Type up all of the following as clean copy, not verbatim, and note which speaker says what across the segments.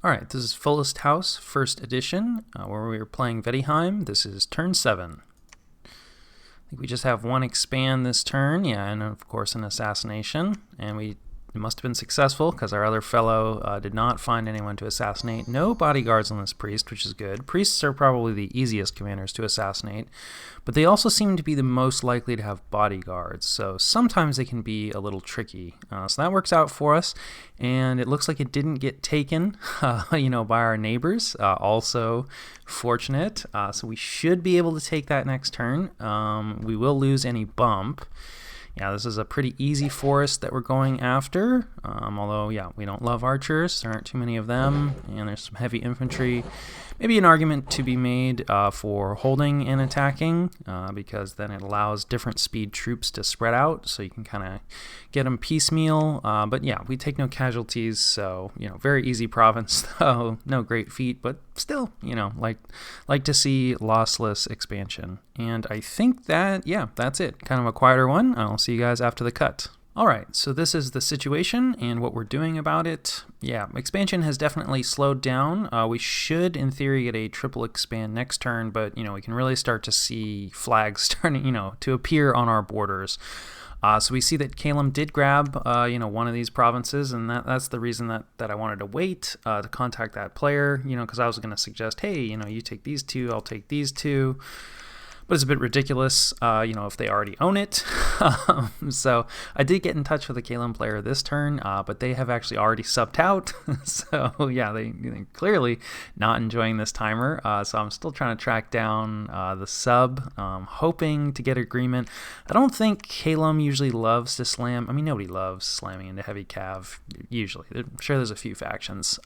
Speaker 1: All right, this is Fullest House, first edition, where we are playing Vaettiheim. This is turn 7. I think we just have one expand this turn, and of course an assassination, and we must have been successful because our other fellow did not find anyone to assassinate. No bodyguards on this priest, which is good. Priests are probably the easiest commanders to assassinate, but they also seem to be the most likely to have bodyguards, so sometimes they can be a little tricky. So that works out for us, and it looks like it didn't get taken, by our neighbors. Also fortunate, so we should be able to take that next turn. We will lose any bump. Yeah, this is a pretty easy forest that we're going after, although, we don't love archers. There aren't too many of them, and there's some heavy infantry. Maybe an argument to be made for holding and attacking, because then it allows different speed troops to spread out, so you can kind of get them piecemeal. But yeah, we take no casualties, so, very easy province, though. No great feat, but still, like to see lossless expansion. And I think that, that's it. Kind of a quieter one. I'll see you guys after the cut. All right, so this is the situation and what we're doing about it. Yeah, expansion has definitely slowed down. We should, in theory, get a triple expand next turn, but, we can really start to see flags starting, to appear on our borders. So we see that Calum did grab, one of these provinces, and that's the reason that I wanted to wait to contact that player, because I was going to suggest, hey, you take these two, I'll take these two. But it's a bit ridiculous, if they already own it. So I did get in touch with the Calum player this turn, but they have actually already subbed out. So yeah, they clearly not enjoying this timer. So I'm still trying to track down the sub, hoping to get agreement. I don't think Calum usually loves to slam. I mean, nobody loves slamming into heavy cav, usually. I'm sure there's a few factions.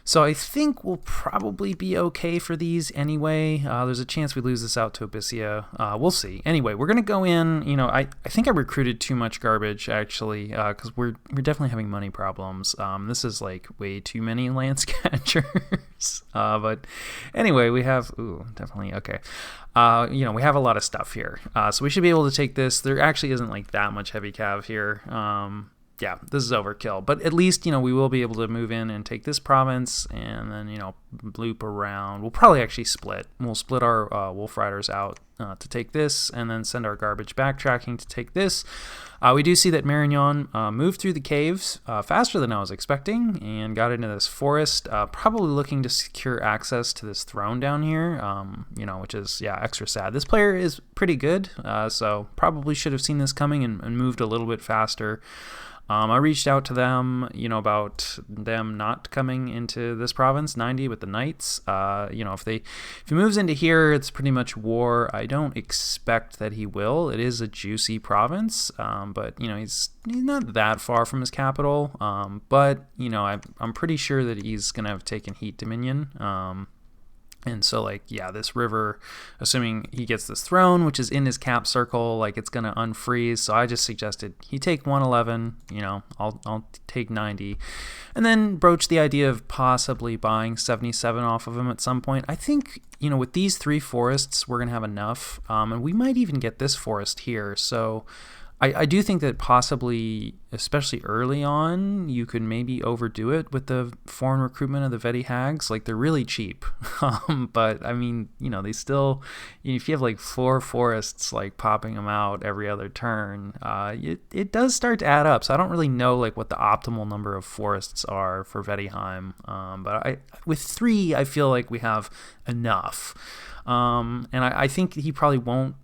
Speaker 1: So I think we'll probably be okay for these anyway. There's a chance we lose this out to Abyssia. We'll see. Anyway, we're going to go in. I think I recruited too much garbage, actually, because we're definitely having money problems. This is like way too many lance catchers. But anyway, we have... Ooh, definitely. Okay. We have a lot of stuff here. So we should be able to take this. There actually isn't like that much heavy cav here. Yeah, this is overkill, but at least, we will be able to move in and take this province and then, loop around. We'll probably actually split. We'll split our Wolf Riders out to take this and then send our garbage backtracking to take this. We do see that Marignon moved through the caves faster than I was expecting and got into this forest, probably looking to secure access to this throne down here, which is, extra sad. This player is pretty good, so probably should have seen this coming and moved a little bit faster. I reached out to them, about them not coming into this province, 90 with the knights. If he moves into here, it's pretty much war. I don't expect that he will. It is a juicy province, but he's not that far from his capital. But I'm pretty sure that he's gonna have taken Heat Dominion. And so, this river, assuming he gets this throne, which is in his cap circle, it's going to unfreeze. So I just suggested he take 111, I'll take 90. And then broach the idea of possibly buying 77 off of him at some point. I think, with these 3 forests, we're going to have enough. And we might even get this forest here. So I do think that possibly, especially early on, you could maybe overdo it with the foreign recruitment of the Veti Hags. They're really cheap. But, I mean, they still, if you have 4 forests, popping them out every other turn, it does start to add up. So I don't really know, what the optimal number of forests are for Vaettiheim. But with 3, I feel like we have enough. And I think he probably won't.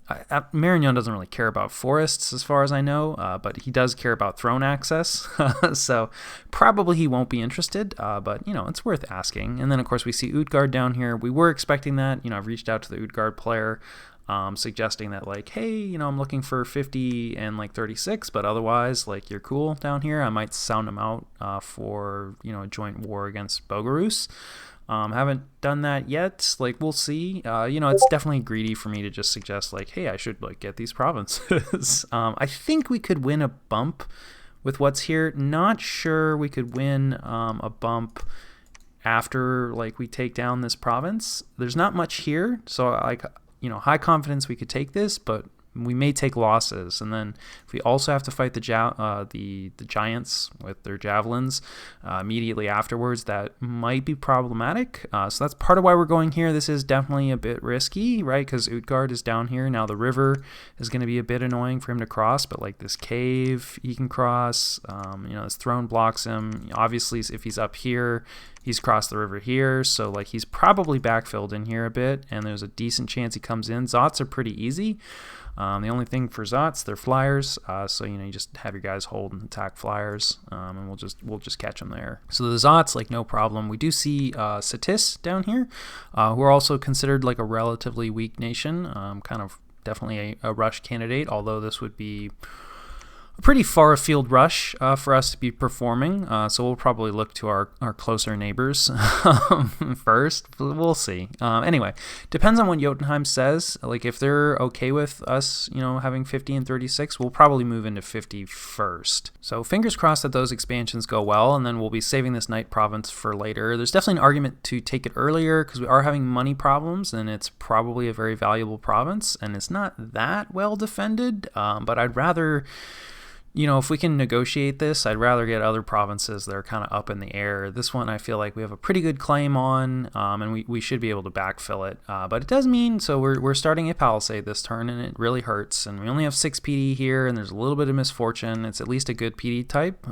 Speaker 1: Marignon doesn't really care about forests as far as I know, but he does care about throne access. So probably he won't be interested, but it's worth asking. And then of course we see Utgard down here. We were expecting that. I've reached out to the Utgard player, suggesting that hey, I'm looking for 50 and 36, but otherwise you're cool down here. I might sound him out for a joint war against Bogarus. Haven't done that yet. We'll see. It's definitely greedy for me to just suggest hey, I should get these provinces. I think we could win a bump with what's here. Not sure we could win a bump after we take down this province. There's not much here, so high confidence we could take this, but we may take losses. And then if we also have to fight the giants with their javelins immediately afterwards, that might be problematic. So that's part of why we're going here. This is definitely a bit risky, right? Because Utgard is down here. Now the river is going to be a bit annoying for him to cross, but like this cave he can cross. This throne blocks him. Obviously, if he's up here, he's crossed the river here, so like he's probably backfilled in here a bit, and there's a decent chance he comes in. Zots are pretty easy. The only thing for Zots, they're flyers, so you just have your guys hold and attack flyers, and we'll just catch them there. So the Zots, like, no problem. We do see Satis down here, who are also considered like a relatively weak nation, kind of definitely a rush candidate, although this would be a pretty far afield rush for us to be performing, so we'll probably look to our closer neighbors first. We'll see. Anyway, depends on what Jotunheim says. Like, if they're okay with us, having 50 and 36, we'll probably move into 50 first. So fingers crossed that those expansions go well, and then we'll be saving this Knight province for later. There's definitely an argument to take it earlier because we are having money problems, and it's probably a very valuable province, and it's not that well defended, but I'd rather... if we can negotiate this, I'd rather get other provinces that are kind of up in the air. This one I feel like we have a pretty good claim on, and we should be able to backfill it. But it does mean, so we're starting a palisade this turn, and it really hurts. And we only have 6 PD here, and there's a little bit of misfortune. It's at least a good PD type,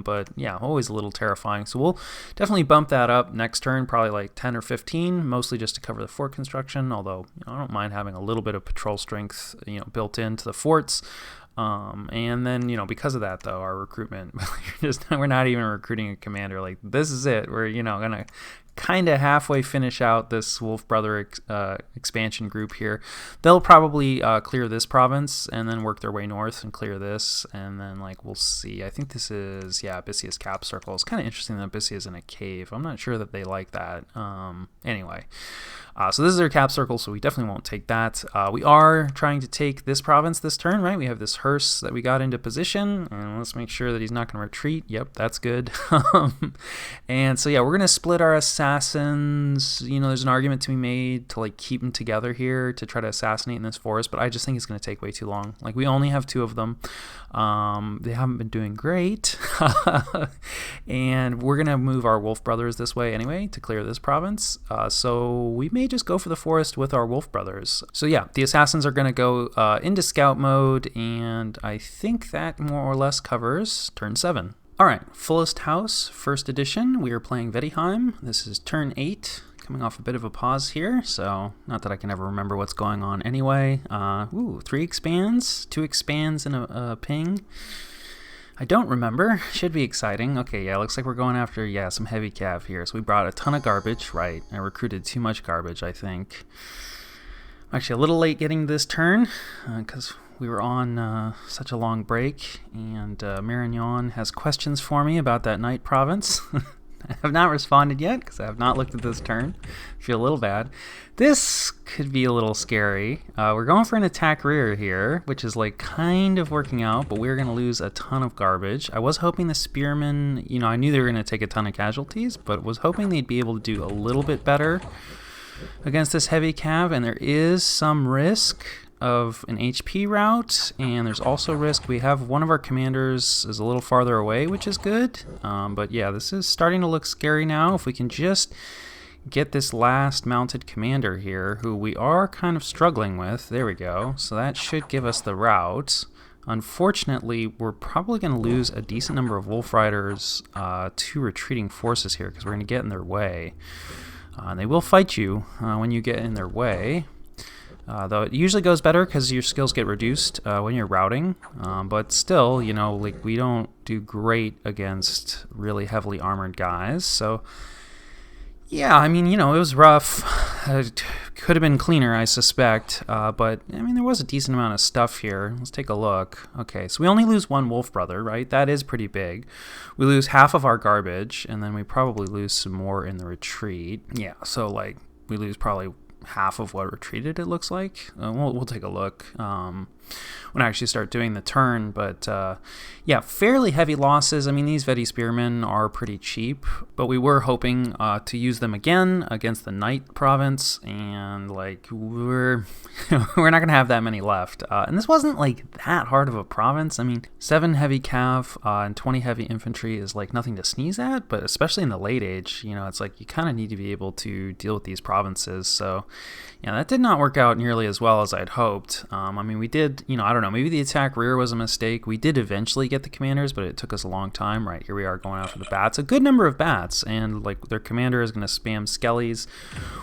Speaker 1: but yeah, always a little terrifying. So we'll definitely bump that up next turn, probably like 10 or 15, mostly just to cover the fort construction, although I don't mind having a little bit of patrol strength built into the forts. And then, because of that, though, our recruitment, we're not even recruiting a commander. Like, this is it. We're, gonna kind of halfway finish out this Wolf Brother expansion group here. They'll probably clear this province and then work their way north and clear this, and then we'll see. I think this is Abyssia's cap circle. It's kind of interesting that Abyssia is in a cave. I'm not sure that they like that. Anyway, so this is their cap circle, so we definitely won't take that. We are trying to take this province this turn, right? We have this hearse that we got into position, and let's make sure that he's not going to retreat. Yep, that's good. And so we're going to split our assassins. There's an argument to be made to keep them together here to try to assassinate in this forest, but I just think it's going to take way too long. We only have 2 of them. They haven't been doing great. And we're going to move our Wolf Brothers this way anyway to clear this province. So we may just go for the forest with our Wolf Brothers. So the assassins are going to go into scout mode, and I think that more or less covers turn 7. All right, Fullest House, first edition. We are playing Vaettiheim. This is turn 8, coming off a bit of a pause here, so not that I can ever remember what's going on anyway. 3 expands, 2 expands, and a ping. I don't remember. Should be exciting. Okay, looks like we're going after, some heavy cav here. So we brought a ton of garbage. Right, I recruited too much garbage, I think. I'm actually a little late getting this turn, because we were on such a long break, and Marignon has questions for me about that Knight province. I have not responded yet because I have not looked at this turn. I feel a little bad. This could be a little scary. We're going for an attack rear here, which is kind of working out, but we're going to lose a ton of garbage. I was hoping the spearmen, I knew they were going to take a ton of casualties, but was hoping they'd be able to do a little bit better against this heavy cav, and there is some risk of an HP route, and there's also risk. We have one of our commanders is a little farther away, which is good, but this is starting to look scary now. If we can just get this last mounted commander here, who we are kind of struggling with. There we go. So that should give us the route. Unfortunately, we're probably going to lose a decent number of Wolf Riders to retreating forces here, because we're going to get in their way. And they will fight you when you get in their way. Though it usually goes better because your skills get reduced when you're routing, but still, we don't do great against really heavily armored guys. So, it was rough. It could have been cleaner, I suspect, but, there was a decent amount of stuff here. Let's take a look. Okay, so we only lose 1 Wolf Brother, right? That is pretty big. We lose half of our garbage, and then we probably lose some more in the retreat. Yeah, so, we lose probably half of what retreated, it looks like. We'll take a look when I actually start doing the turn, but fairly heavy losses. These Veti Spearmen are pretty cheap, but we were hoping to use them again against the Knight province, and we're we're not going to have that many left. And this wasn't like that hard of a province. I mean, 7 heavy cav and 20 heavy infantry is like nothing to sneeze at, but especially in the late age, it's like you kind of need to be able to deal with these provinces. So yeah, that did not work out nearly as well as I'd hoped. I mean, we did, I don't know, maybe the attack rear was a mistake. We did eventually get the commanders, but it took us a long time. Right, here we are going after the bats. A good number of bats, and like their commander is going to spam skellies.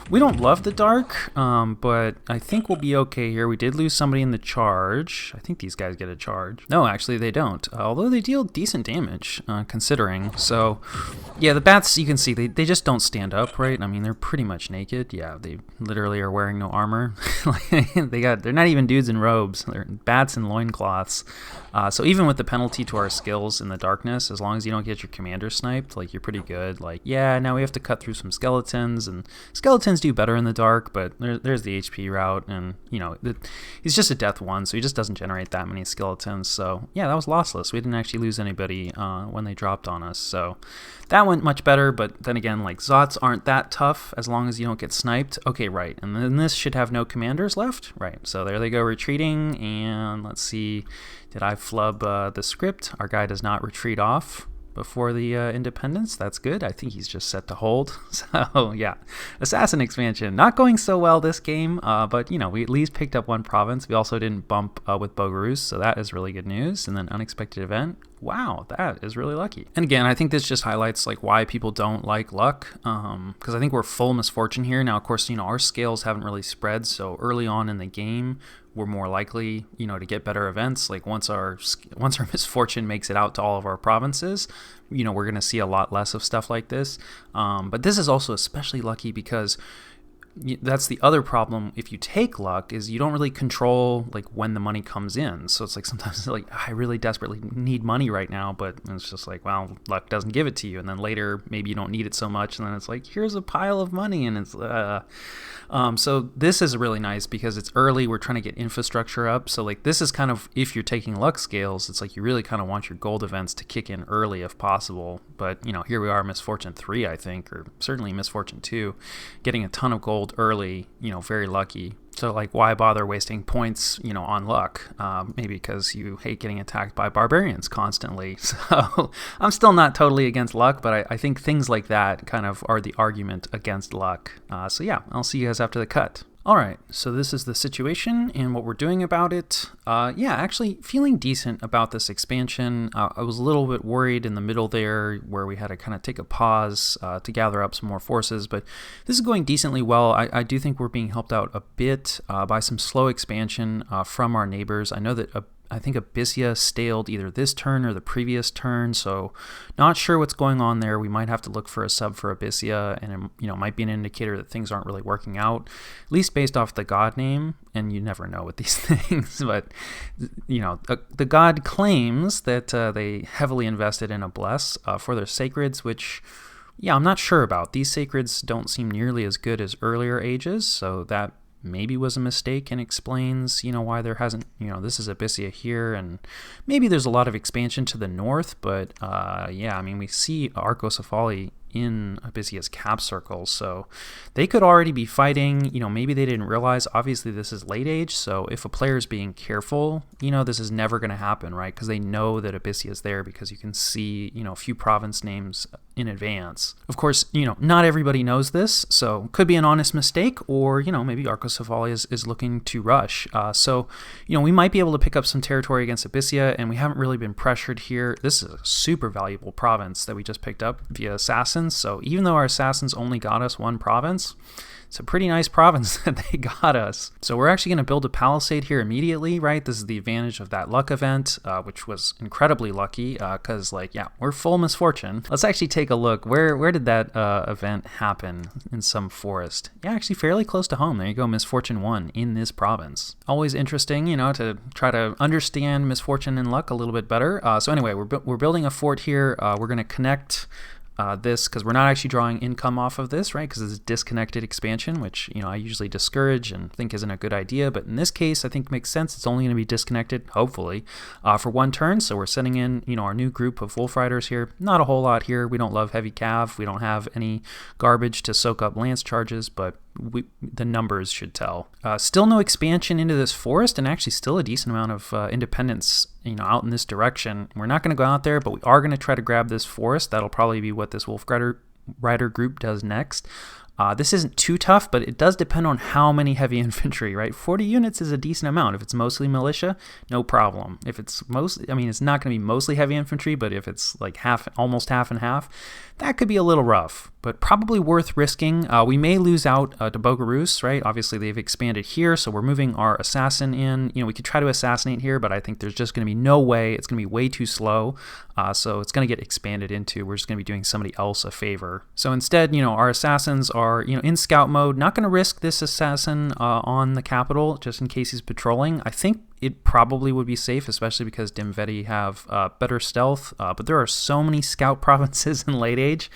Speaker 1: We don't love the dark, but I think we'll be okay here. We did lose somebody in the charge. I think these guys get a charge. No, actually they don't, although they deal decent damage, considering. So yeah, the bats, you can see, they just don't stand up, right? I mean, they're pretty much naked. Yeah, they literally are wearing no armor. They're not even dudes in robes. They're bats in loincloths. So even with the penalty to our skills in the darkness, as long as you don't get your commander sniped, like, you're pretty good. Like, yeah, now we have to cut through some skeletons, and skeletons do better in the dark, but there's the HP route, and he's just a death 1, so he just doesn't generate that many skeletons. So yeah, that was lossless. We didn't actually lose anybody when they dropped on us, so that went much better. But then again, like, Zots aren't that tough as long as you don't get sniped. Okay, right, and then this should have no commanders left. Right, so there they go retreating, and let's see, did I flub the script? Our guy does not retreat off before the independence. That's good. I think he's just set to hold. So yeah, assassin expansion not going so well this game, but we at least picked up 1 province. We also didn't bump with Bogarus, so that is really good news. And then unexpected event. Wow, that is really lucky. And again, I think this just highlights like why people don't like luck, because I think we're full misfortune here. Now, of course, our scales haven't really spread, so early on in the game, we're more likely, to get better events. Like once our misfortune makes it out to all of our provinces, we're going to see a lot less of stuff like this. But this is also especially lucky because that's the other problem. If you take luck, is you don't really control like when the money comes in. So it's like sometimes like, I really desperately need money right now, but it's just like, well, luck doesn't give it to you. And then later maybe you don't need it so much, and then it's like, here's a pile of money, and it's so this is really nice because it's early. We're trying to get infrastructure up. So like this is kind of, if you're taking luck scales, it's like you really kind of want your gold events to kick in early if possible. But here we are, Misfortune 3, I think, or certainly Misfortune 2, getting a ton of gold early, very lucky. So like, why bother wasting points, on luck? Maybe because you hate getting attacked by barbarians constantly. So I'm still not totally against luck, but I think things like that kind of are the argument against luck. So yeah, I'll see you guys after the cut. All right, so this is the situation and what we're doing about it. Yeah, actually feeling decent about this expansion. I was a little bit worried in the middle there where we had to kind of take a pause to gather up some more forces, but this is going decently well. I do think we're being helped out a bit by some slow expansion from our neighbors. I know that I think Abyssia staled either this turn or the previous turn, so not sure what's going on there. We might have to look for a sub for Abyssia, and it might be an indicator that things aren't really working out, at least based off the god name, and you never know with these things. But the god claims that they heavily invested in a bless for their sacreds, which, yeah, I'm not sure about. These sacreds don't seem nearly as good as earlier ages, so that maybe was a mistake and explains, why there hasn't, this is Abyssia here, and maybe there's a lot of expansion to the north, but yeah, I mean, we see Arcocephali in Abyssia's cap circle, so they could already be fighting. Maybe they didn't realize. Obviously this is late age, so if a player's being careful, this is never going to happen, right? Because they know that Abyssia is there, because you can see a few province names in advance. Of course, not everybody knows this, so could be an honest mistake, or maybe Arcocephali is looking to rush. So we might be able to pick up some territory against Abyssia, and we haven't really been pressured here. This is a super valuable province that we just picked up via assassin. So even though our assassins only got us 1 province, it's a pretty nice province that they got us. So we're actually going to build a palisade here immediately, right? This is the advantage of that luck event, which was incredibly lucky because, we're full misfortune. Let's actually take a look. Where did that event happen? In some forest. Yeah, actually fairly close to home. There you go, Misfortune 1 in this province. Always interesting, to try to understand misfortune and luck a little bit better. So anyway, we're building a fort here. We're going to connect this, because we're not actually drawing income off of this, right? Because it's disconnected expansion, which I usually discourage and think isn't a good idea, but in this case I think makes sense. It's only going to be disconnected, hopefully, for 1 turn. So we're sending in our new group of wolf riders here. Not a whole lot here. We don't love heavy cav. We don't have any garbage to soak up lance charges, but the numbers should tell. Still no expansion into this forest, and actually still a decent amount of independence, out in this direction. We're not going to go out there, but we are going to try to grab this forest. That'll probably be what this Wolf Rider group does next. This isn't too tough, but it does depend on how many heavy infantry, right? 40 units is a decent amount. If it's mostly militia, no problem. If it's it's not going to be mostly heavy infantry, but if it's like almost half and half, that could be a little rough, but probably worth risking. We may lose out to Bogarus, right? Obviously, they've expanded here, so we're moving our assassin in. We could try to assassinate here, but I think there's just going to be no way. It's going to be way too slow, so it's going to get expanded into. We're just going to be doing somebody else a favor. So instead, our assassins are, in scout mode. Not going to risk this assassin on the capital just in case he's patrolling. I think it probably would be safe, especially because Dimveti have better stealth, but there are so many scout provinces in late age.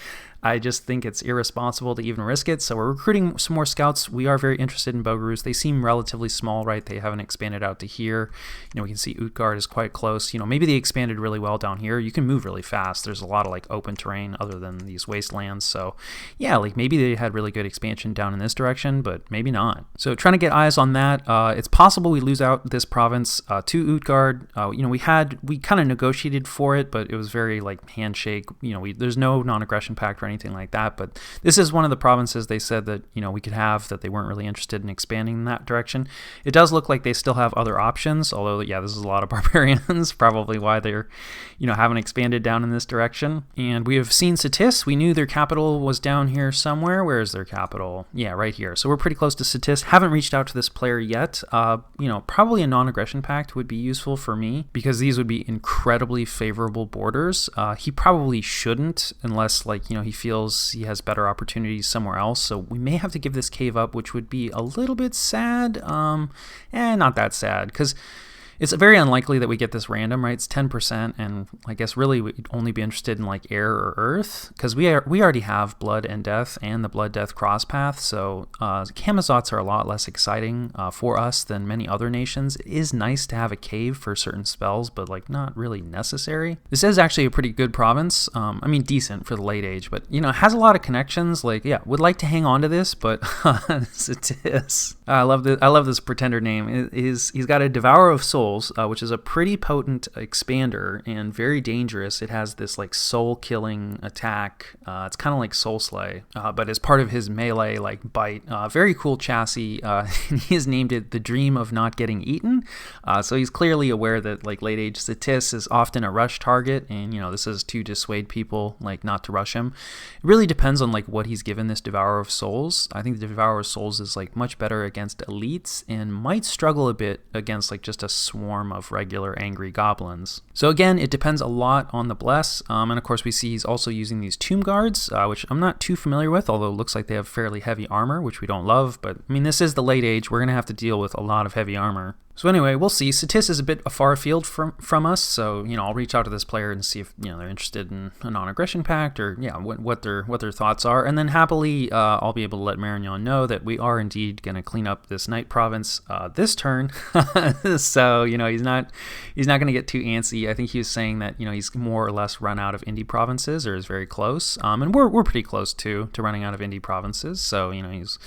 Speaker 1: I just think it's irresponsible to even risk it. So we're recruiting some more scouts. We are very interested in Bogarus. They seem relatively small, right? They haven't expanded out to here. We can see Utgard is quite close. Maybe they expanded really well down here. You can move really fast. There's a lot of open terrain other than these wastelands. So yeah, maybe they had really good expansion down in this direction, but maybe not. So trying to get eyes on that. It's possible we lose out this province to Utgard. We kind of negotiated for it, but it was very handshake. There's no non-aggression pact or anything like that, but this is one of the provinces they said that we could have, that they weren't really interested in expanding in that direction. It does look like they still have other options, although yeah, this is a lot of barbarians, probably why they're haven't expanded down in this direction. And we have seen Satis. We knew their capital was down here somewhere. Where is their capital? Yeah, right here. So we're pretty close to Satis. Haven't reached out to this player yet. Probably a non-aggression pact would be useful for me because these would be incredibly favorable borders. He probably shouldn't unless he feels he has better opportunities somewhere else. So we may have to give this cave up, which would be a little bit sad. Not that sad, because it's very unlikely that we get this random, right? It's 10%, and I guess really we'd only be interested in air or earth, because we already have blood and death and the blood death cross path. So Kamazots are a lot less exciting for us than many other nations. It is nice to have a cave for certain spells, but not really necessary. This is actually a pretty good province. Decent for the late age, but it has a lot of connections. Would like to hang on to this, but it is. I love this pretender name. He's got a Devourer of Souls, which is a pretty potent expander and very dangerous. It has this soul-killing attack. It's kind of like Soul Slay, but as part of his melee bite. Very cool chassis. He has named it the Dream of Not Getting Eaten. So he's clearly aware that late age Satis is often a rush target, and this is to dissuade people not to rush him. It really depends on what he's given this Devourer of Souls. I think the Devourer of Souls is much better against elites and might struggle a bit against just a swarm of regular angry goblins. So again, it depends a lot on the bless, and of course we see he's also using these tomb guards, which I'm not too familiar with, although it looks like they have fairly heavy armor, which we don't love, but this is the late age. We're going to have to deal with a lot of heavy armor. So anyway, we'll see. Satis is a bit far afield from us, so I'll reach out to this player and see if they're interested in a non-aggression pact, or what their thoughts are, and then happily I'll be able to let Marignon know that we are indeed going to clean up this Knight province this turn. So he's not going to get too antsy. I think he was saying that he's more or less run out of indie provinces, or is very close, and we're pretty close to running out of indie provinces. So it's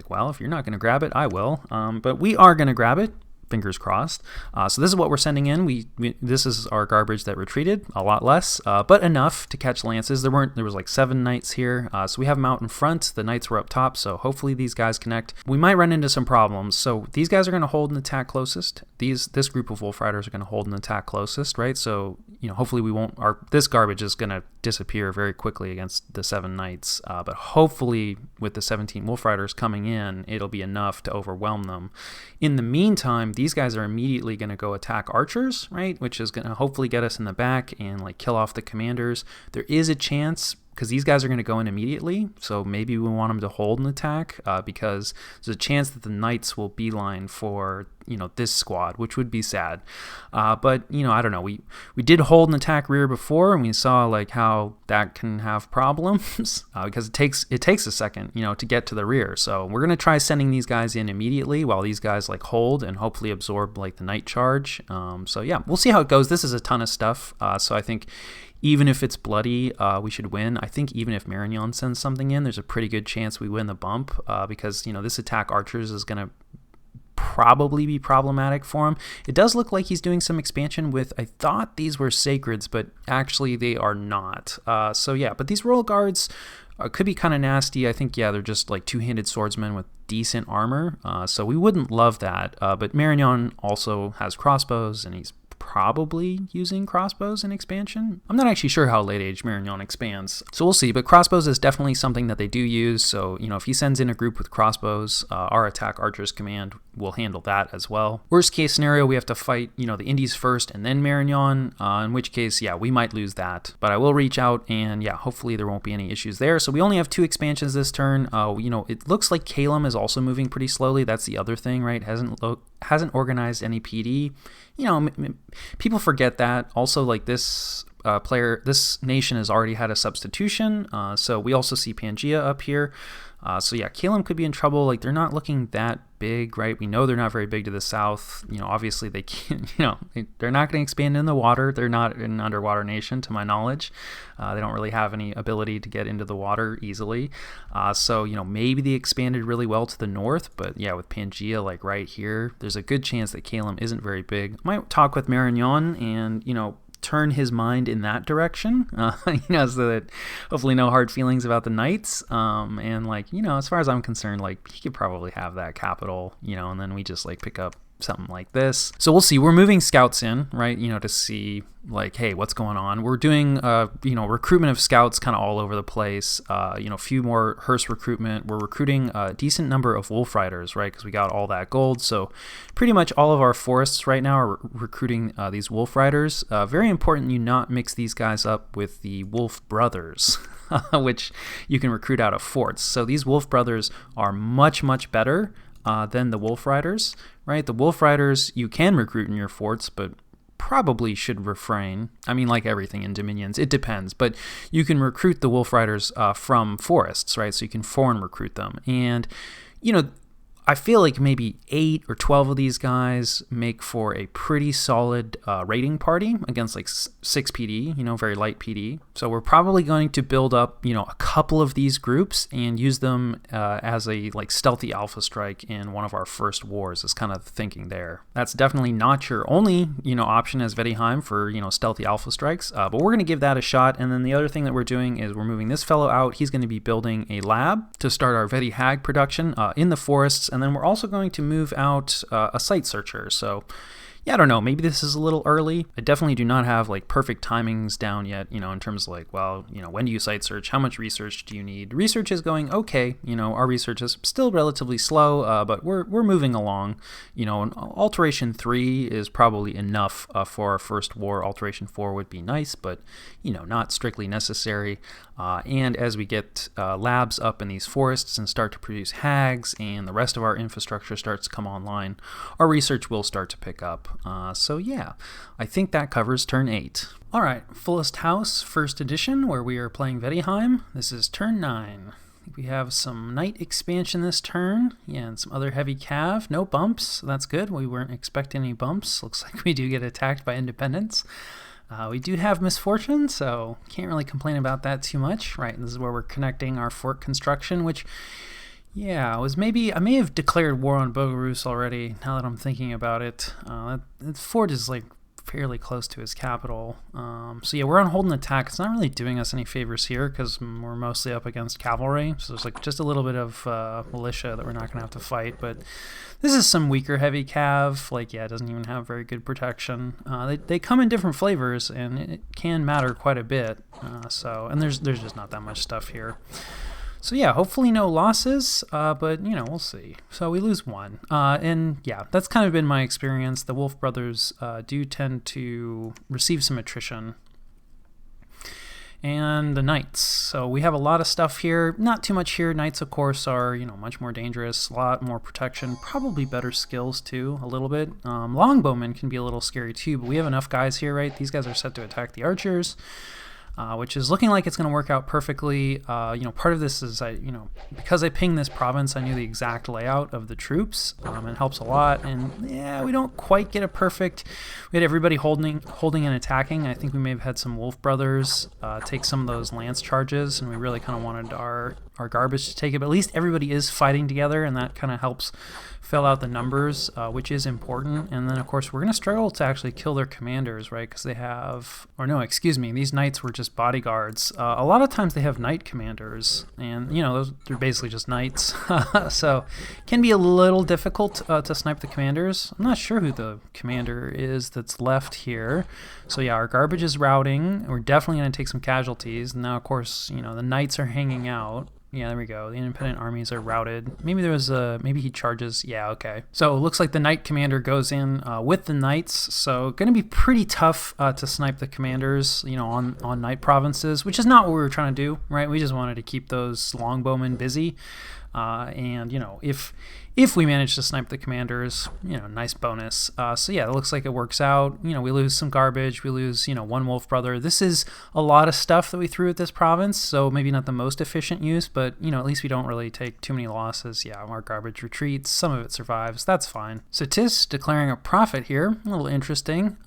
Speaker 1: well, if you're not going to grab it, I will. But we are going to grab it. Fingers crossed. So this is what we're sending in. This is our garbage that retreated, a lot less, but enough to catch lances. There was 7 knights here, so we have them out in front. The knights were up top, so hopefully these guys connect. We might run into some problems. So these guys are going to hold and attack closest. This group of Wolf Riders are going to hold and attack closest, right? So hopefully we won't. This garbage is going to disappear very quickly against the 7 knights, but hopefully with the 17 Wolf Riders coming in, it'll be enough to overwhelm them. In the meantime, these guys are immediately going to go attack archers, right? Which is going to hopefully get us in the back and kill off the commanders. There is a chance, because these guys are going to go in immediately, so maybe we want them to hold an attack, because there's a chance that the knights will beeline for this squad, which would be sad. But I don't know. We did hold an attack rear before, and we saw how that can have problems because it takes a second to get to the rear. So we're gonna try sending these guys in immediately while these guys hold and hopefully absorb the knight charge. So yeah, we'll see how it goes. This is a ton of stuff. So I think even if it's bloody, we should win. I think even if Marignon sends something in, there's a pretty good chance we win the bump because, you know, this attack archers is going to probably be problematic for him. It does look like he's doing some expansion with, I thought these were sacreds, but actually they are not. So yeah, but these royal guards could be kind of nasty. I think, yeah, they're just like two-handed swordsmen with decent armor. So we wouldn't love that. But Marignon also has crossbows, and he's probably using crossbows in expansion. I'm not actually sure how late age Marignon expands, so we'll see, but crossbows is definitely something that they do use. So, you know, if he sends in a group with crossbows, our attack archers command will handle that as well. Worst case scenario, we have to fight, you know, the Indies first and then Marignon, in which case, yeah, we might lose that, but I will reach out, and yeah, hopefully there won't be any issues there. So we only have 2 expansions this turn. You know, it looks like Calum is also moving pretty slowly. That's the other thing, right? Hasn't organized any PD. You know, people forget that. Also, like this this nation has already had a substitution. So we also see Pangaea up here. So yeah, Calum could be in trouble. Like, they're not looking that big, right? We know they're not very big to the south. You know, obviously they can't, you know, they're not going to expand in the water. They're not an underwater nation, to my knowledge. They don't really have any ability to get into the water easily. So, you know, maybe they expanded really well to the north, but yeah, with Pangaea, like right here, there's a good chance that Calum isn't very big. I might talk with Marignon and, you know, turn his mind in that direction, you know, so that hopefully no hard feelings about the knights. And like, you know, as far as I'm concerned, like he could probably have that capital, you know, and then we just like pick up something like this. So we'll see. We're moving scouts in, right, you know, to see like, hey, what's going on. We're doing you know, recruitment of scouts kind of all over the place. You know, a few more hearse recruitment. We're recruiting a decent number of wolf riders, right, because we got all that gold. So pretty much all of our forests right now are recruiting these wolf riders. Very important you not mix these guys up with the wolf brothers, which you can recruit out of forts. So these wolf brothers are much, much better than the wolf riders, right? The wolf riders you can recruit in your forts, but probably should refrain. I mean, like everything in Dominions, it depends, but you can recruit the wolf riders from forests, right? So you can foreign recruit them. And, you know, I feel like maybe 8 or 12 of these guys make for a pretty solid raiding party against like 6 PD, you know, very light PD. So we're probably going to build up, you know, a couple of these groups and use them as a like stealthy alpha strike in one of our first wars is kind of the thinking there. That's definitely not your only, you know, option as Vaettiheim for, you know, stealthy alpha strikes, but we're going to give that a shot. And then the other thing that we're doing is we're moving this fellow out. He's going to be building a lab to start our Vaettihag production in the forests. And then we're also going to move out a site searcher. So yeah, I don't know, maybe this is a little early. I definitely do not have like perfect timings down yet, you know, in terms of like, well, you know, when do you site search? How much research do you need? Research is going okay. You know, our research is still relatively slow, but we're moving along. You know, and Alteration 3 is probably enough for our first war. Alteration 4 would be nice, but, you know, not strictly necessary. And as we get labs up in these forests and start to produce hags and the rest of our infrastructure starts to come online, our research will start to pick up. So yeah, I think that covers turn 8. All right, Fullest House, first edition, where we are playing Vaettiheim. This is turn 9. I think we have some knight expansion this turn, yeah, and some other heavy cav. No bumps, so that's good. We weren't expecting any bumps. Looks like we do get attacked by independents. We do have Misfortune, so can't really complain about that too much. Right, this is where we're connecting our fort construction, which, yeah, was maybe, I may have declared war on Bogarus already, now that I'm thinking about it. That fort is, like, fairly close to his capital. So yeah, we're on hold and attack. It's not really doing us any favors here, because we're mostly up against cavalry, so there's, like, just a little bit of militia that we're not going to have to fight, but this is some weaker heavy cav. Like, yeah, it doesn't even have very good protection. They come in different flavors, and it can matter quite a bit. And there's just not that much stuff here. So yeah, hopefully no losses, but, you know, we'll see. So we lose 1. And yeah, that's kind of been my experience. The Wolf Brothers do tend to receive some attrition. And the Knights. So we have a lot of stuff here. Not too much here. Knights, of course, are, you know, much more dangerous, a lot more protection, probably better skills too, a little bit. Longbowmen can be a little scary too, but we have enough guys here, right? These guys are set to attack the archers. which is looking like it's going to work out perfectly. Part of this is because I pinged this province, I knew the exact layout of the troops. It helps a lot. And yeah, we don't quite get a perfect. We had everybody holding and attacking. I think we may have had some Wolf Brothers take some of those lance charges, and we really kind of wanted our garbage to take it. But at least everybody is fighting together, and that kind of helps fill out the numbers, which is important. And then, of course, we're going to struggle to actually kill their commanders, right? Because they have, or no, excuse me, these knights were just bodyguards. A lot of times they have knight commanders, and, they're basically just knights. So it can be a little difficult to snipe the commanders. I'm not sure who the commander is that's left here. So yeah, our garbage is routing. We're definitely going to take some casualties. And now, of course, the knights are hanging out. Yeah, there we go. The independent armies are routed. Maybe maybe he charges. Yeah, okay. So it looks like the knight commander goes in with the knights. So going to be pretty tough to snipe the commanders, on knight provinces, which is not what we were trying to do, right? We just wanted to keep those longbowmen busy. And if we manage to snipe the commanders, nice bonus. So yeah, it looks like it works out. We lose some garbage. We lose, one Wolf Brother. This is a lot of stuff that we threw at this province, so maybe not the most efficient use, but, at least we don't really take too many losses. Yeah, our garbage retreats. Some of it survives. That's fine. So Tis declaring a profit here. A little interesting.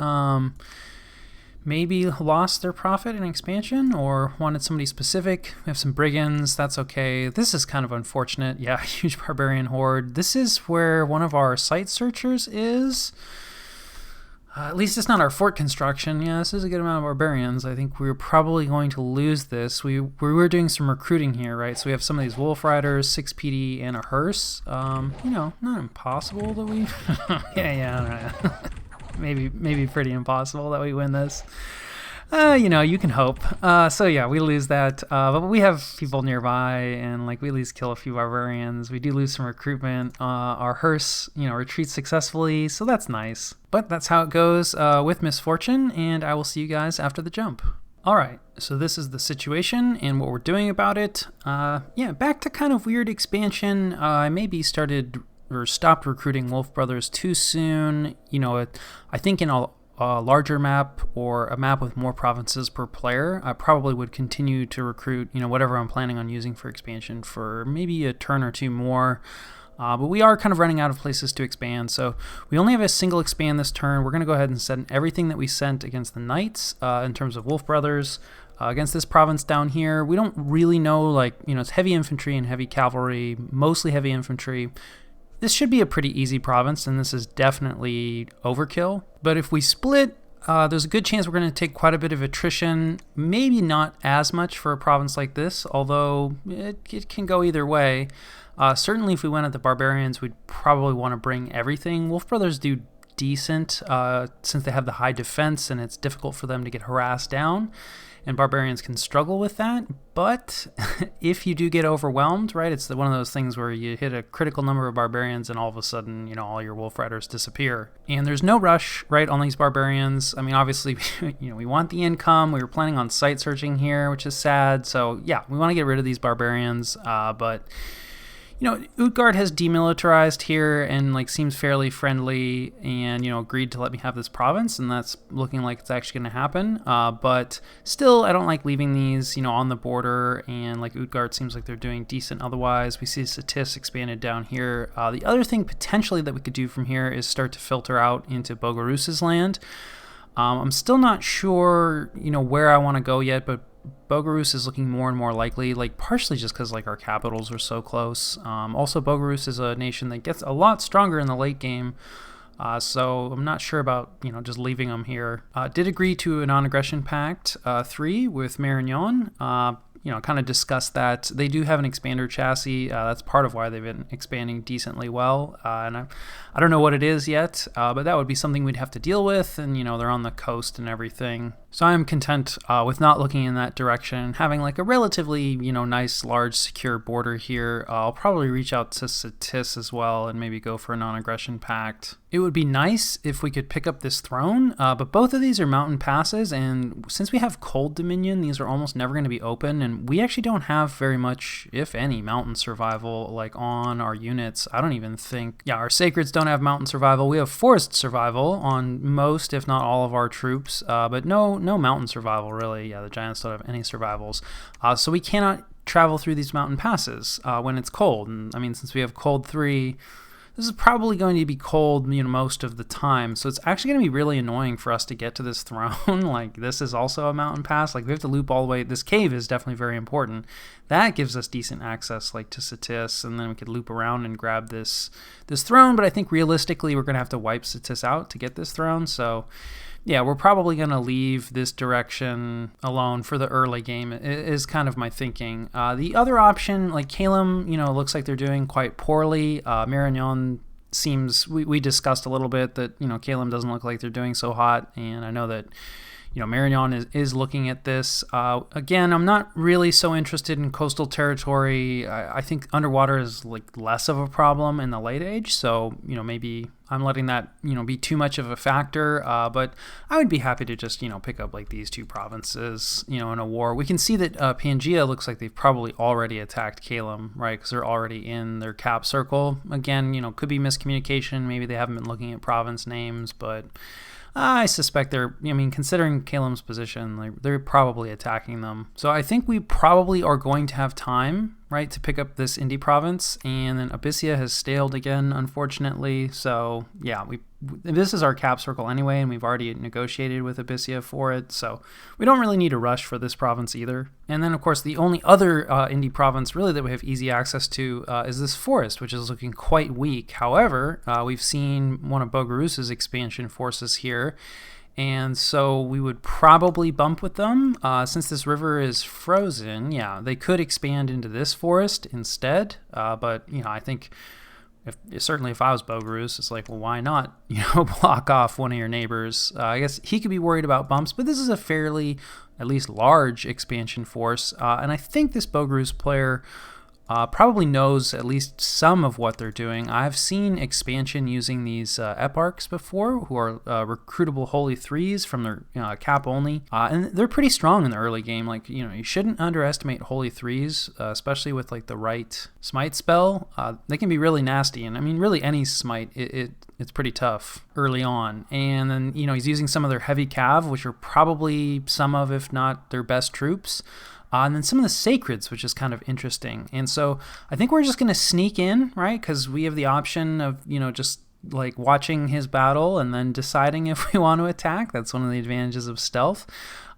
Speaker 1: Maybe lost their profit in expansion or wanted somebody specific. We have some brigands. That's okay. This is kind of unfortunate. Yeah, huge barbarian horde. This is where one of our site searchers is. At least it's not our fort construction. Yeah, this is a good amount of barbarians. I think we're probably going to lose this. We were doing some recruiting here, right? So we have some of these Wolf Riders, 6 PD, and a hearse. Not impossible that we... yeah. Maybe pretty impossible that we win this. You can hope. So yeah, we lose that. But we have people nearby, and we at least kill a few barbarians. We do lose some recruitment. Our hearse, retreats successfully, so that's nice. But that's how it goes with Misfortune, and I will see you guys after the jump. All right, so this is the situation and what we're doing about it. Back to kind of weird expansion. I maybe started or stopped recruiting Wolf Brothers too soon. I think in a larger map or a map with more provinces per player, I probably would continue to recruit, whatever I'm planning on using for expansion for maybe a turn or two more. But we are kind of running out of places to expand, so we only have a single expand this turn. We're going to go ahead and send everything that we sent against the Knights in terms of Wolf Brothers. Against this province down here, we don't really know, it's heavy infantry and heavy cavalry, mostly heavy infantry. This should be a pretty easy province, and this is definitely overkill. But if we split, there's a good chance we're going to take quite a bit of attrition. Maybe not as much for a province like this, although it can go either way. Certainly if we went at the barbarians, we'd probably want to bring everything. Wolf Brothers do decent since they have the high defense, and it's difficult for them to get harassed down. And barbarians can struggle with that, but if you do get overwhelmed, right, it's one of those things where you hit a critical number of barbarians and all of a sudden, all your Wolf Riders disappear. And there's no rush, right, on these barbarians. I mean, obviously, we want the income. We were planning on site searching here, which is sad. So yeah, we want to get rid of these barbarians, but... Utgard has demilitarized here and seems fairly friendly and agreed to let me have this province, and that's looking like it's actually going to happen. But still, I don't like leaving these on the border, and Utgard seems like they're doing decent otherwise. We see Satis expanded down here. The other thing potentially that we could do from here is start to filter out into Bogarus's land. I'm still not sure where I want to go yet, but Bogarus is looking more and more likely, partially just because our capitals are so close. Also, Bogarus is a nation that gets a lot stronger in the late game, so I'm not sure about just leaving them here. Did agree to a non-aggression pact 3 with Marignon. Kind of discussed that. They do have an expander chassis. That's part of why they've been expanding decently well. And I don't know what it is yet, but that would be something we'd have to deal with. And, they're on the coast and everything. So I'm content with not looking in that direction, having a relatively, nice, large, secure border here. I'll probably reach out to Satis as well and maybe go for a non-aggression pact. It would be nice if we could pick up this throne, but both of these are mountain passes, and since we have Cold Dominion, these are almost never going to be open, and we actually don't have very much, if any, mountain survival on our units. I don't even think... Yeah, our Sacreds don't have mountain survival. We have forest survival on most, if not all, of our troops, but no no mountain survival, really. Yeah, the giants don't have any survivals. So we cannot travel through these mountain passes when it's cold. And I mean, since we have cold 3, this is probably going to be cold, most of the time. So it's actually going to be really annoying for us to get to this throne. Like, this is also a mountain pass. Like, we have to loop all the way. This cave is definitely very important. That gives us decent access, like, to Satis, and then we could loop around and grab this throne. But I think realistically, we're going to have to wipe Satis out to get this throne. So yeah, we're probably going to leave this direction alone for the early game, is kind of my thinking. The other option, like Calum, looks like they're doing quite poorly. Marignon seems, we discussed a little bit that, Calum doesn't look like they're doing so hot, and I know that, Marignon is looking at this. Again, I'm not really so interested in coastal territory. I think underwater is like less of a problem in the late age, so, maybe I'm letting that, be too much of a factor, but I would be happy to just, pick up like these 2 provinces, in a war. We can see that Pangaea looks like they've probably already attacked Calum, right, because they're already in their cap circle. Again, could be miscommunication. Maybe they haven't been looking at province names, but I suspect considering Calum's position, they're probably attacking them. So I think we probably are going to have time, right, to pick up this Indy province. And then Abyssia has staled again, unfortunately. So yeah, this is our cap circle anyway, and we've already negotiated with Abyssia for it. So we don't really need a rush for this province either. And then, of course, the only other Indy province really that we have easy access to is this forest, which is looking quite weak. However, we've seen one of Bogarus's expansion forces here, and so we would probably bump with them. Since this river is frozen, yeah, they could expand into this forest instead, but, I think certainly if I was Bogarus, it's like, well, why not, block off one of your neighbors? I guess he could be worried about bumps, but this is a fairly, at least large expansion force, and I think this Bogarus player probably knows at least some of what they're doing. I've seen expansion using these eparchs before, who are recruitable Holy Threes from their cap only, and they're pretty strong in the early game. Like, you shouldn't underestimate Holy Threes, especially with like the right smite spell. They can be really nasty, and I mean, really any smite, it's pretty tough early on. And then, he's using some of their heavy cav, which are probably some of, if not their best troops. And then some of the sacreds, which is kind of interesting. And so I think we're just going to sneak in, right? Because we have the option of, just like watching his battle and then deciding if we want to attack. That's one of the advantages of stealth.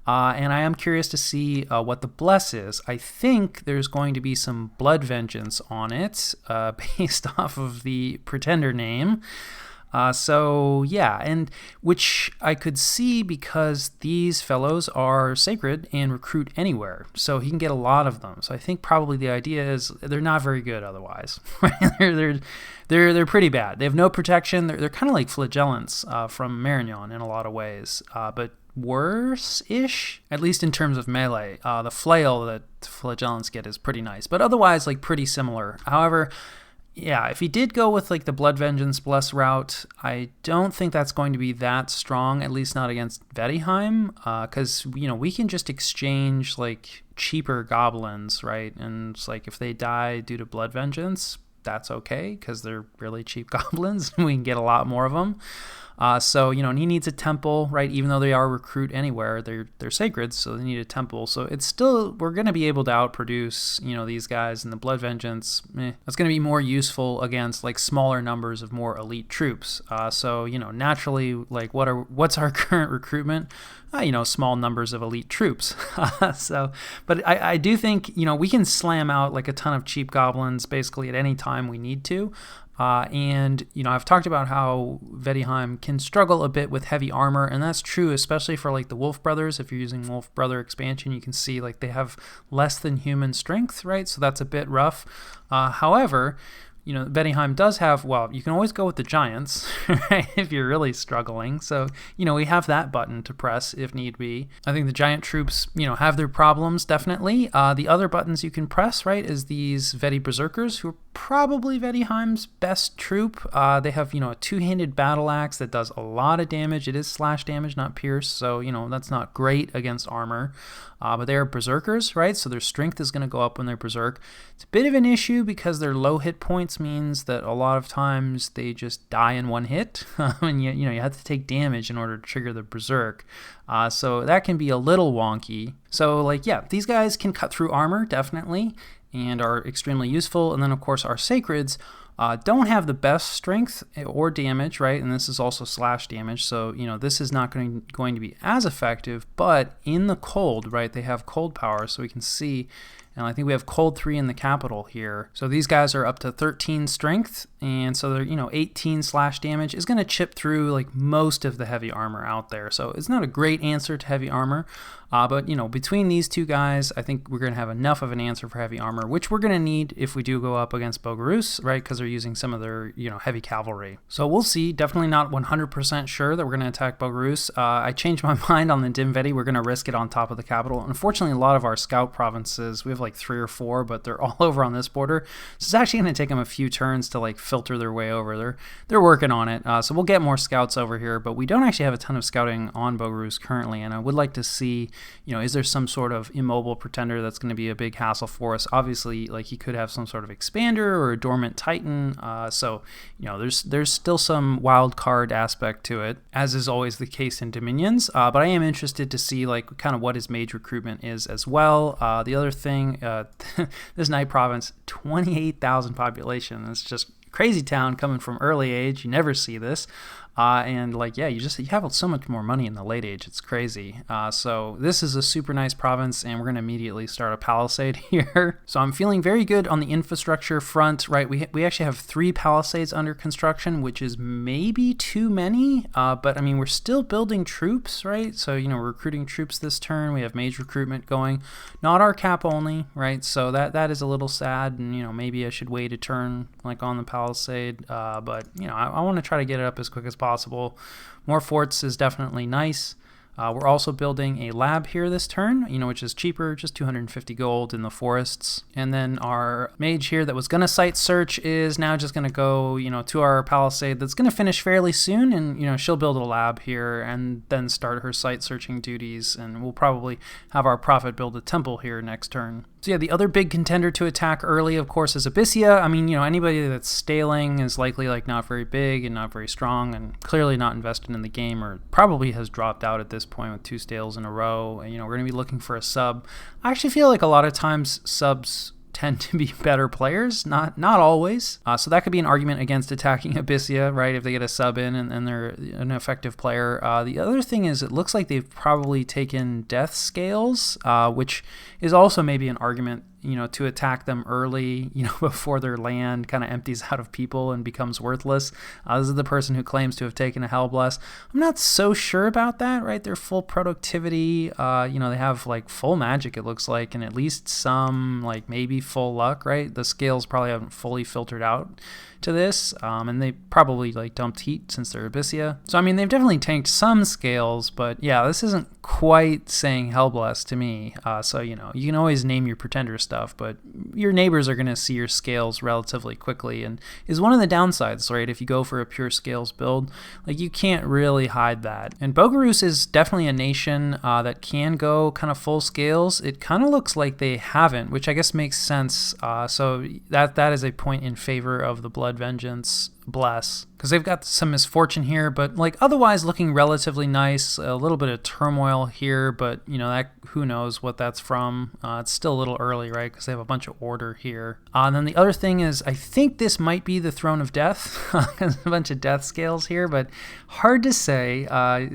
Speaker 1: And I am curious to see what the bless is. I think there's going to be some blood vengeance on it based off of the pretender name. So yeah, and which I could see because these fellows are sacred and recruit anywhere, so he can get a lot of them. So I think probably the idea is they're not very good otherwise. They're pretty bad. They have no protection. They're kind of like flagellants from Marignon in a lot of ways, but worse-ish, at least in terms of melee. The flail that flagellants get is pretty nice, but otherwise like pretty similar. However, yeah, if he did go with like the Blood Vengeance Bless route, I don't think that's going to be that strong, at least not against Vaettiheim, because, we can just exchange like cheaper goblins, right? And it's like if they die due to Blood Vengeance, that's okay, because they're really cheap goblins, and we can get a lot more of them. So, and he needs a temple, right? Even though they are recruit anywhere, they're sacred, so they need a temple. So it's still, we're going to be able to outproduce, these guys, and the Blood Vengeance, that's going to be more useful against like smaller numbers of more elite troops. So, naturally, like what's our current recruitment? Small numbers of elite troops. So, but I do think, we can slam out like a ton of cheap goblins basically at any time we need to. And I've talked about how Vaettiheim can struggle a bit with heavy armor, and that's true especially for like the Wolf Brothers. If you're using Wolf Brother expansion, you can see like they have less than human strength, right? So that's a bit rough. However, Vaettiheim does have, well, you can always go with the giants, right, if you're really struggling. So, we have that button to press if need be. I think the giant troops, have their problems, definitely. The other buttons you can press, right, is these Vetti Berserkers, who are probably Vaettiheim's best troop. They have, a two-handed battle axe that does a lot of damage. It is slash damage, not pierce, so, that's not great against armor. But they are berserkers, right? So their strength is going to go up when they're berserk. It's a bit of an issue because their low hit points means that a lot of times they just die in one hit. And you have to take damage in order to trigger the berserk. So that can be a little wonky. So these guys can cut through armor, definitely, and are extremely useful. And then, of course, our sacreds don't have the best strength or damage, right? And this is also slash damage, so this is not going to be as effective. But in the cold, right, they have cold power, so we can see. And I think we have cold 3 in the capital here. So these guys are up to 13 strength, and so they're 18 slash damage is going to chip through most of the heavy armor out there. So it's not a great answer to heavy armor, but between these two guys, I think we're going to have enough of an answer for heavy armor, which we're going to need if we do go up against Bogarus, right? Because they're using some of their heavy cavalry. So we'll see. Definitely not 100% sure that we're going to attack Bogarus. I changed my mind on the Dimvedi. We're going to risk it on top of the capital. Unfortunately, a lot of our scout provinces, we have 3 or 4, but they're all over on this border. So it's actually going to take them a few turns to filter their way over. They're working on it. So we'll get more scouts over here, but we don't actually have a ton of scouting on Bogarus currently, and I would like to see, is there some sort of immobile pretender that's going to be a big hassle for us? Obviously, he could have some sort of expander or a dormant titan. So there's still some wild card aspect to it, as is always the case in Dominions. But I am interested to see kind of what his mage recruitment is as well. The other thing, this Knight province, 28,000 population. It's just crazy town coming from early age. You never see this. And you have so much more money in the late age. It's crazy. So this is a super nice province, and we're going to immediately start a palisade here. So I'm feeling very good on the infrastructure front, right? We actually have 3 palisades under construction, which is maybe too many, but I mean, we're still building troops, right? So, we're recruiting troops this turn. We have mage recruitment going, not our cap only, right? So that is a little sad, and, maybe I should wait a turn on the palisade, but, I want to try to get it up as quick as possible. More forts is definitely nice. We're also building a lab here this turn, which is cheaper, just 250 gold in the forests. And then our mage here that was going to site search is now just going to go, to our palisade that's going to finish fairly soon. And, she'll build a lab here and then start her site searching duties. And we'll probably have our prophet build a temple here next turn. So yeah, the other big contender to attack early, of course, is Abyssia. I mean, anybody that's staling is likely not very big and not very strong and clearly not invested in the game, or probably has dropped out at this point with 2 stales in a row. And, we're going to be looking for a sub. I actually feel a lot of times subs tend to be better players, not always. So that could be an argument against attacking Abyssia, right, if they get a sub in and they're an effective player. The other thing is it looks like they've probably taken death scales, which is also maybe an argument to attack them early, before their land kind of empties out of people and becomes worthless. This is the person who claims to have taken a Hellbless. I'm not so sure about that, right? They're full productivity. They have full magic, it looks like, and at least some maybe full luck, right? The scales probably haven't fully filtered out to this, and they probably dumped heat since they're Abyssia. So I mean, they've definitely tanked some scales, but yeah, this isn't quite saying Hellblessed to me. So you can always name your pretender stuff, but your neighbors are going to see your scales relatively quickly, and is one of the downsides, right? If you go for a pure scales build, you can't really hide that. And Bogarus is definitely a nation that can go kind of full scales. It kind of looks like they haven't, which I guess makes sense. So that is a point in favor of the Blood Vengeance Bless, because they've got some Misfortune here, but otherwise looking relatively nice. A little bit of turmoil here, but that, who knows what that's from. It's still a little early, right, because they have a bunch of order here. And then the other thing is, I think this might be the Throne of Death. There's a bunch of death scales here, but hard to say.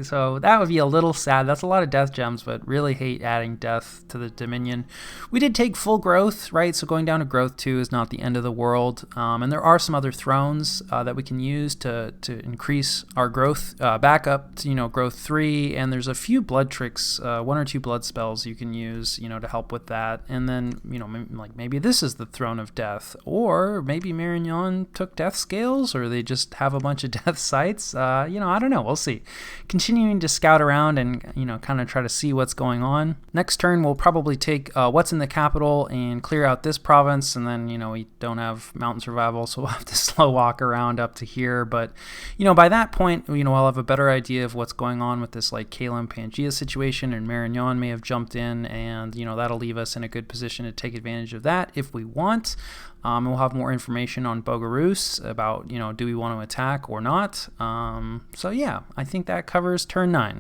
Speaker 1: So that would be a little sad. That's a lot of death gems, but really hate adding death to the Dominion. We did take full growth, right? So going down to growth 2 is not the end of the world. And there are some other thrones. that we can use to increase our growth back up to, growth 3. And there's a few blood tricks, 1 or 2 blood spells you can use, to help with that. And then, maybe this is the Throne of Death, or maybe Marignon took death scales, or they just have a bunch of death sites. I don't know. We'll see. Continuing to scout around and, kind of try to see what's going on. Next turn, we'll probably take what's in the capital and clear out this province. And then, we don't have mountain survival, so we'll have to slow walk around up to here. But, by that point, I'll have a better idea of what's going on with this like Calum Pangea situation, and Marignon may have jumped in, and, that'll leave us in a good position to take advantage of that if we want. We'll have more information on Bogarus about, do we want to attack or not. So yeah, I think that covers turn 9.